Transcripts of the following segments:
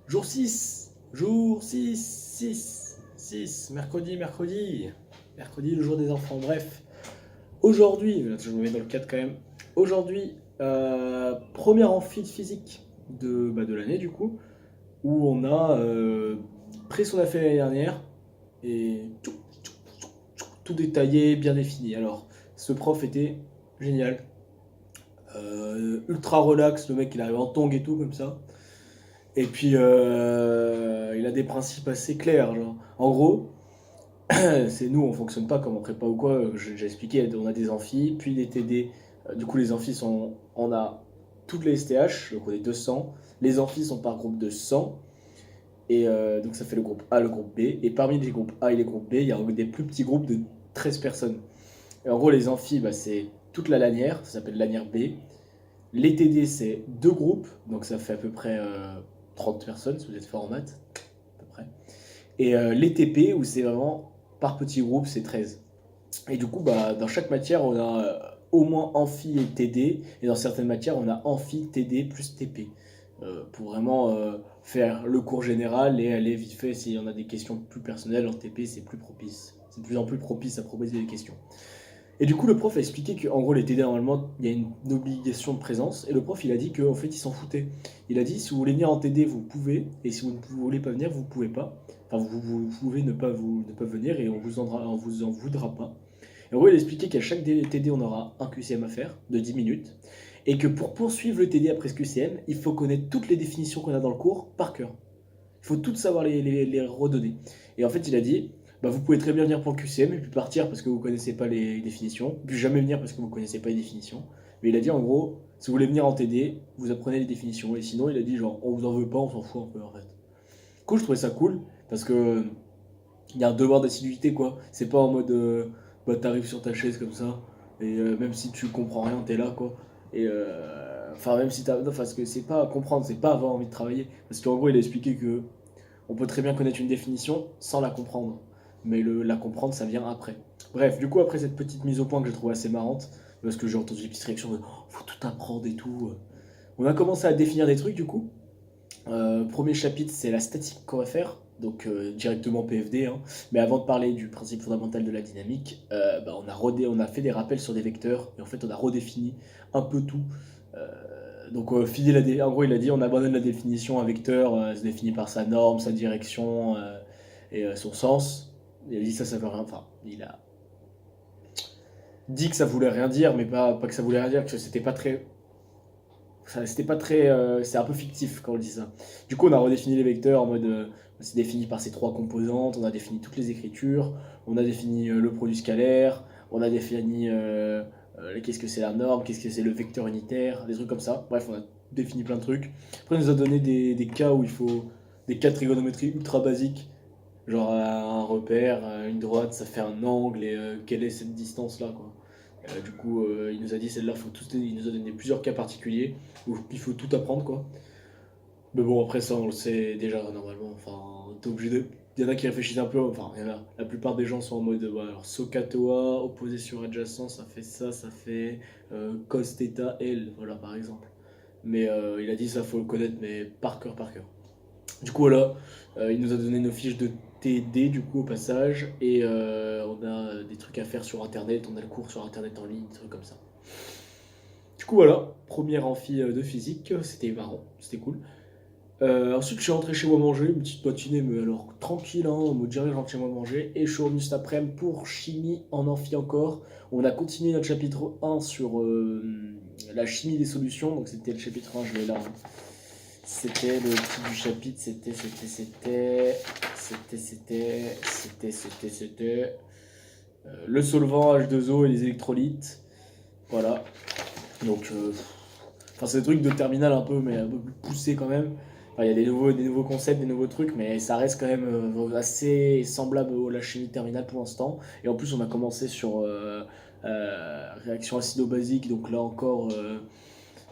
Jour 6, mercredi, le jour des enfants, bref. Aujourd'hui, là, je me mets dans le cadre quand même, aujourd'hui, première amphi de physique de l'année du coup, où on a pris ce qu'on a fait l'année dernière, et tout détaillé, bien défini. Alors, ce prof était génial, ultra relax, le mec il arrive en tongs et tout comme ça. Et puis, il a des principes assez clairs. Genre. En gros, c'est nous, on fonctionne pas comme en prépa ou quoi. J'ai expliqué, on a des amphis, puis des TD. Du coup, les amphis sont. On a toutes les STH, donc on est 200. Les amphis sont par groupe de 100. Et donc ça fait le groupe A, le groupe B. Et parmi les groupes A et les groupes B, il y a des plus petits groupes de 13 personnes. Et en gros, les amphis, bah, c'est toute la lanière, ça s'appelle lanière B. Les TD, c'est deux groupes, donc ça fait à peu près 30 personnes, si vous êtes fort en maths, à peu près. Et les TP, où c'est vraiment par petit groupe, c'est 13. Et du coup, bah, dans chaque matière, on a au moins amphi et TD, et dans certaines matières, on a amphi, TD plus TP. Pour vraiment faire le cours général et aller vite fait, s'il y en a des questions plus personnelles, en TP, c'est plus propice. C'est de plus en plus propice à proposer des questions. Et du coup, le prof a expliqué qu'en gros, les TD, normalement, il y a une obligation de présence. Et le prof, il a dit qu'en fait, il s'en foutait. Il a dit, si vous voulez venir en TD, vous pouvez. Et si vous ne voulez pas venir, vous ne pouvez pas. Enfin, vous pouvez ne pas venir et on vous en voudra pas. Et en gros, il a expliqué qu'à chaque TD, on aura un QCM à faire de 10 minutes. Et que pour poursuivre le TD après ce QCM, il faut connaître toutes les définitions qu'on a dans le cours par cœur. Il faut toutes savoir les redonner. Et en fait, il a dit, bah, vous pouvez très bien venir pour le QCM et puis partir parce que vous ne connaissez pas les définitions, puis jamais venir parce que vous ne connaissez pas les définitions. Mais il a dit en gros, si vous voulez venir en TD, vous apprenez les définitions. Et sinon, il a dit genre, on vous en veut pas, on s'en fout un peu en fait. Du coup, je trouvais ça cool parce que il y a un devoir d'assiduité quoi. C'est pas en mode, bah t'arrives sur ta chaise comme ça et même si tu comprends rien, t'es là quoi. Et enfin, même si t'as. Non, parce que c'est pas comprendre, c'est pas avoir envie de travailler. Parce qu'en gros, il a expliqué que on peut très bien connaître une définition sans la comprendre. Mais la comprendre, ça vient après. Bref, du coup, après cette petite mise au point que j'ai trouvée assez marrante, parce que j'ai entendu des petites réactions de oh, faut tout apprendre et tout. On a commencé à définir des trucs du coup. Premier chapitre, c'est la statique qu'on va faire, donc directement PFD. Hein. Mais avant de parler du principe fondamental de la dynamique, bah, on a fait des rappels sur des vecteurs, et en fait, on a redéfini un peu tout. Donc, en gros, il a dit on abandonne la définition. Un vecteur se définit par sa norme, sa direction et son sens. Il a dit ça veut rien. Enfin, il a dit que ça voulait rien dire, mais pas que ça voulait rien dire, que c'était pas très c'était pas très. C'est un peu fictif quand on dit ça. Du coup, on a redéfini les vecteurs en mode. C'est défini par ces trois composantes, on a défini toutes les écritures, on a défini le produit scalaire, on a défini qu'est-ce que c'est la norme, qu'est-ce que c'est le vecteur unitaire, des trucs comme ça. Bref, on a défini plein de trucs. Après, on nous a donné des cas où il faut. Des cas de trigonométrie ultra basiques, genre un repère, une droite, ça fait un angle et quelle est cette distance-là, quoi. Du coup, il nous a dit celle-là, il nous a donné plusieurs cas particuliers où il faut tout apprendre quoi. Mais bon, après ça, on le sait déjà normalement. Enfin, t'es obligé de. Il y en a qui réfléchissent un peu, enfin, il y en a. La plupart des gens sont en mode, voilà, alors SOHCAHTOA, opposé sur adjacent, ça fait cos θ L, voilà par exemple. Mais il a dit ça, faut le connaître, mais par cœur, par cœur. Du coup, voilà, il nous a donné nos fiches de TD du coup au passage, et on a des trucs à faire sur internet, on a le cours sur internet en ligne, des trucs comme ça. Du coup, voilà, première amphi de physique, c'était marrant, c'était cool. Ensuite, je suis rentré chez moi manger, une petite matinée, mais alors tranquille, hein, on me dirait je rentre chez moi manger, et je suis revenu cet après-midi pour chimie en amphi encore. On a continué notre chapitre 1 sur la chimie des solutions, donc c'était le chapitre 1, je l'ai là. Hein. C'était le titre du chapitre, c'était le solvant H2O et les électrolytes. Voilà. Donc, enfin, c'est des trucs de terminal un peu, mais un peu plus poussé quand même. Enfin, il y a des nouveaux concepts, des nouveaux trucs, mais ça reste quand même assez semblable à la chimie terminale pour l'instant. Et en plus, on a commencé sur réaction acido-basique, donc là encore,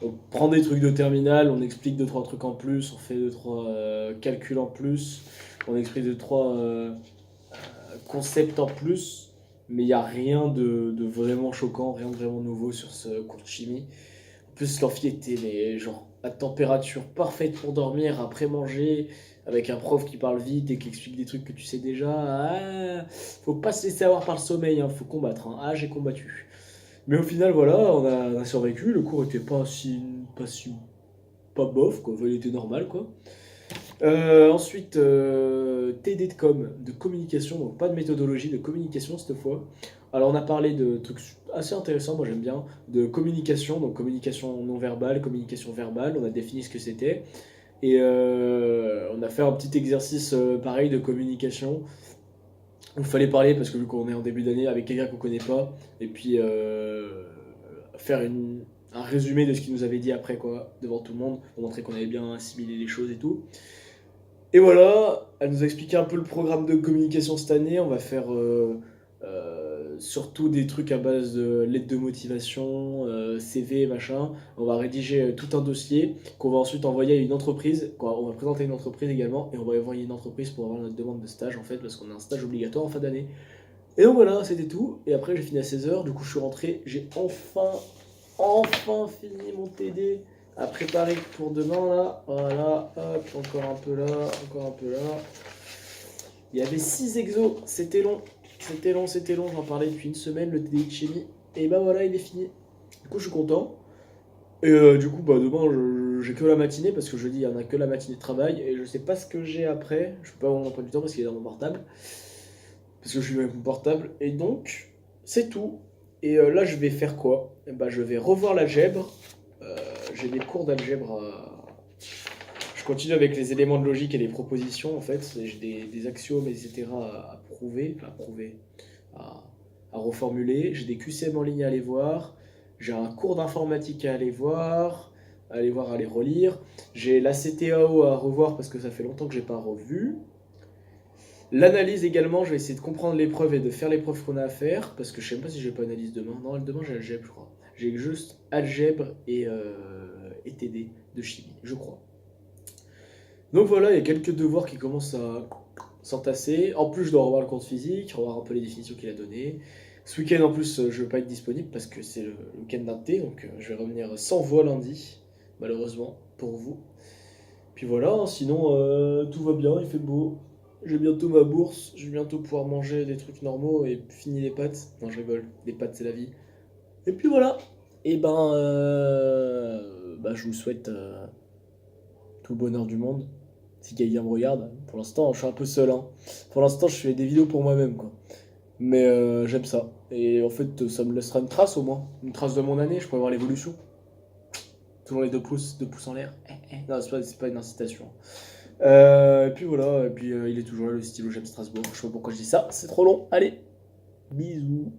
on prend des trucs de terminal, on explique deux trois trucs en plus, on fait deux trois calculs en plus, on explique deux trois concepts en plus, mais il n'y a rien vraiment choquant, rien de vraiment nouveau sur ce cours de chimie. En plus, l'amphi était mais genre à température parfaite pour dormir après manger, avec un prof qui parle vite et qui explique des trucs que tu sais déjà. Ah, faut pas se laisser avoir par le sommeil, hein, faut combattre, hein. Ah, j'ai combattu. Mais au final, voilà, on a survécu. Le cours était pas bof, quoi. Enfin, il était normal, quoi. Ensuite, TD de com, de communication, donc pas de méthodologie, de communication cette fois. Alors on a parlé de trucs assez intéressants, moi j'aime bien, de communication, donc communication non verbale, communication verbale, on a défini ce que c'était. Et on a fait un petit exercice pareil de communication. Il fallait parler parce que vu qu'on est en début d'année avec quelqu'un qu'on connaît pas, et puis faire un résumé de ce qu'il nous avait dit après, quoi, devant tout le monde, pour montrer qu'on avait bien assimilé les choses et tout. Et voilà, elle nous a expliqué un peu le programme de communication cette année. On va faire surtout des trucs à base de lettres de motivation, CV, machin. On va rédiger tout un dossier qu'on va ensuite envoyer à une entreprise. Quoi. On va présenter une entreprise également et on va envoyer une entreprise pour avoir notre demande de stage en fait, parce qu'on a un stage obligatoire en fin d'année. Et donc voilà, c'était tout. Et après, j'ai fini à 16h. Du coup, je suis rentré. J'ai enfin fini mon TD à préparer pour demain là. Voilà, hop, encore un peu là, encore un peu là. Il y avait 6 exos, c'était long. C'était long, j'en parlais depuis une semaine, le TD de chimie. Et bah voilà, il est fini. Du coup, je suis content. Et du coup, bah demain, j'ai que la matinée, parce que jeudi, il y en a que la matinée de travail. Et je sais pas ce que j'ai après. Je peux pas vraiment prendre du temps parce qu'il est dans mon portable. Parce que je suis avec mon portable. Et donc, c'est tout. Et là, je vais faire quoi? Bah, je vais revoir l'algèbre. J'ai des cours d'algèbre Je continue avec les éléments de logique et les propositions, en fait. J'ai des axiomes, etc. à prouver, à, à reformuler. J'ai des QCM en ligne à aller voir. J'ai un cours d'informatique à aller voir, à les relire. J'ai la CTAO à revoir parce que ça fait longtemps que j'ai pas revu. L'analyse également, je vais essayer de comprendre l'épreuve et de faire l'épreuve qu'on a à faire, parce que je sais même pas si j'ai pas analyse demain. Non, demain j'ai algèbre, je crois. J'ai juste algèbre et TD de chimie, je crois. Donc voilà, il y a quelques devoirs qui commencent à s'entasser. En plus, je dois revoir le cours de physique, revoir un peu les définitions qu'il a données. Ce week-end, en plus, je ne vais pas être disponible parce que c'est le week-end d'un thé, donc je vais revenir sans voix lundi, malheureusement, pour vous. Puis voilà, hein, sinon, tout va bien, il fait beau. J'ai bientôt ma bourse, je vais bientôt pouvoir manger des trucs normaux et fini les pâtes. Non, je rigole, les pâtes, c'est la vie. Et puis voilà. Et ben, je vous souhaite tout le bonheur du monde. Si quelqu'un me regarde, pour l'instant, je suis un peu seul, hein. Pour l'instant, je fais des vidéos pour moi-même, quoi. Mais j'aime ça. Et en fait, ça me laissera une trace au moins. Une trace de mon année, je pourrais voir l'évolution. Toujours les deux pouces en l'air. Non, c'est pas une incitation. Et puis voilà, et puis il est toujours là, le stylo J'aime Strasbourg. Je sais pas pourquoi je dis ça, c'est trop long. Allez, bisous.